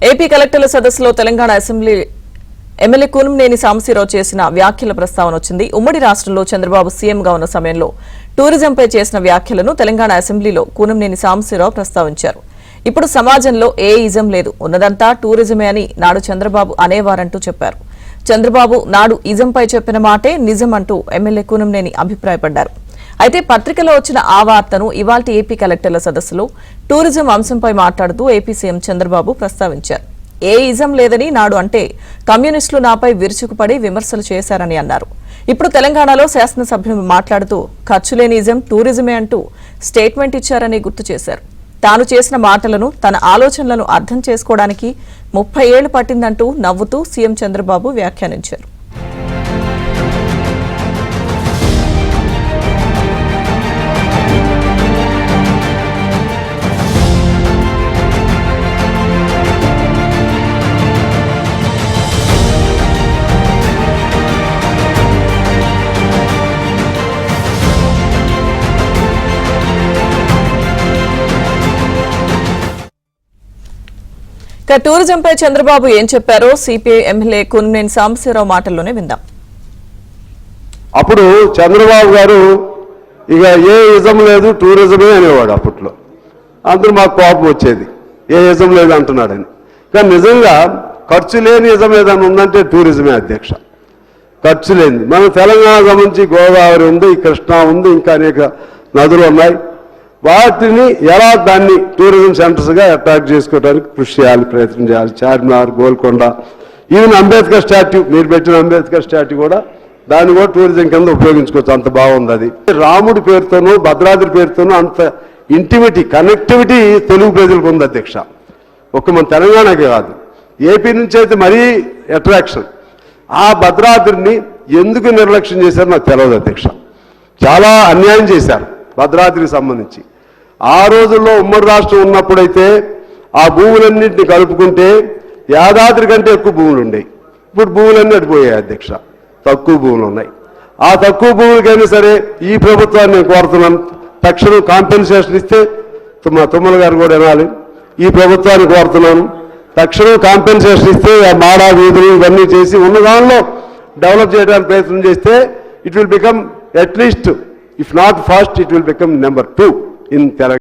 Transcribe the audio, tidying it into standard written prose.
AP కలెక్టర్ల సదస్సులో Telangana assembly MLA Kunamneni Sambasivarao చేసిన వ్యాఖ్యల ప్రస్తావన వచ్చింది. ఉమ్మడి రాష్ట్రంలో చంద్రబాబు సీఎంగా ఉన్న సమయంలో టూరిజంపై చేసిన వ్యాఖ్యలను తెలంగాణ అసెంబ్లీలో కూనంనేని సాంబశివరావు ప్రస్తావించారు. ఇప్పుడు సమాజంలో ఏ ఇజం లేదు, ఉన్నదంతా టూరిజమే అని నాడు చంద్రబాబు అనేవారంటూ చెప్పారు. చంద్రబాబు నాడు ఇజంపై చెప్పిన మాటే నిజం అంటూ ఎమ్మెల్యే కూనంనేని అభిప్రాయపడ్డారు. అయితే పత్రికలో వచ్చిన ఆ వార్తను ఇవాల్టి ఏపీ కలెక్టర్ల సదస్సులో టూరిజం అంశంపై మాట్లాడుతూ ఏపీ సీఎం చంద్రబాబు ప్రస్తావించారు. ఏ ఇజం లేదని నాడు అంటే కమ్యూనిస్టులు నాపై విరుచుకుపడి విమర్శలు చేశారని అన్నారు. ఇప్పుడు తెలంగాణలో శాసనసభ్యులు మాట్లాడుతూ ఖర్చులేని ఇజం టూరిజమే అంటూ స్టేట్మెంట్ ఇచ్చారని గుర్తు చేశారు. తాను చేసిన మాటలను, తన ఆలోచనలను అర్థం చేసుకోవడానికి 30 ఏళ్లు పట్టిందంటూ నవ్వుతూ సీఎం చంద్రబాబు వ్యాఖ్యానించారు. టూరిజంపై చంద్రబాబు ఏం చెప్పారో సిపిఐ ఎమ్మెల్యే కూనంనేని సాంబశివరావు మాటల్లోనే విందాం. అప్పుడు చంద్రబాబు గారు ఇక ఏ ఇజం లేదు టూరిజమే అనేవాడు. అప్పట్లో అందరూ మాకు కోపం వచ్చేది, ఏ ఇజం లేదు అంటున్నాడని. కానీ నిజంగా ఖర్చు లేని ఇజం ఏదైనా ఉందంటే టూరిజమే అధ్యక్ష. ఖర్చు లేని మన తెలంగాణ గమనించి గోదావరి ఉంది, కృష్ణా ఉంది, ఇంకా అనేక నదులు ఉన్నాయి. వాటిని ఎలా దాన్ని టూరిజం సెంటర్స్గా అట్రాక్ట్ చేసుకోవడానికి కృషి చేయాలి, ప్రయత్నం చేయాలి. చార్మినార్, గోల్కొండ, ఈవెన్ అంబేద్కర్ స్టాట్యూ, మీరు పెట్టిన అంబేద్కర్ స్టాట్యూ కూడా దాన్ని కూడా టూరిజం కింద ఉపయోగించుకోవచ్చు. అంత బాగుంది అది. రాముడి పేరుతోనూ భద్రాద్రి పేరుతోనూ అంత ఇంటిమిటీ, కనెక్టివిటీ తెలుగు ప్రజలకు ఉంది అధ్యక్ష. ఒక్క మన తెలంగాణకే కాదు, ఏపీ నుంచి అయితే మరీ అట్రాక్షన్. ఆ భద్రాద్రిని ఎందుకు నిర్లక్ష్యం చేశారో నాకు తెలియదు అధ్యక్ష. చాలా అన్యాయం చేశారు భద్రాద్రికి సంబంధించి. ఆ రోజుల్లో ఉమ్మడి రాష్ట్రం ఉన్నప్పుడైతే ఆ భూములన్నింటినీ కలుపుకుంటే యాదాద్రి కంటే ఎక్కువ భూములు ఉండేవి. ఇప్పుడు భూములన్నీ అడిపోయాయి అధ్యక్ష, తక్కువ భూములు ఉన్నాయి. ఆ తక్కువ భూములకైనా సరే ఈ ప్రభుత్వాన్ని నేను కోరుతున్నాను, తక్షణం కాంపెన్సేషన్ ఇస్తే, మా తుమ్మల గారు కూడా వినాలి, ఈ ప్రభుత్వాన్ని కోరుతున్నాను, తక్షణం కాంపెన్సేషన్ ఇస్తే ఆ మాడా వీధులు ఇవన్నీ చేసి ఉన్న దానిలో డెవలప్ చేయడానికి ప్రయత్నం చేస్తే it will become at least, if not first, it will become number 2 in Telangana.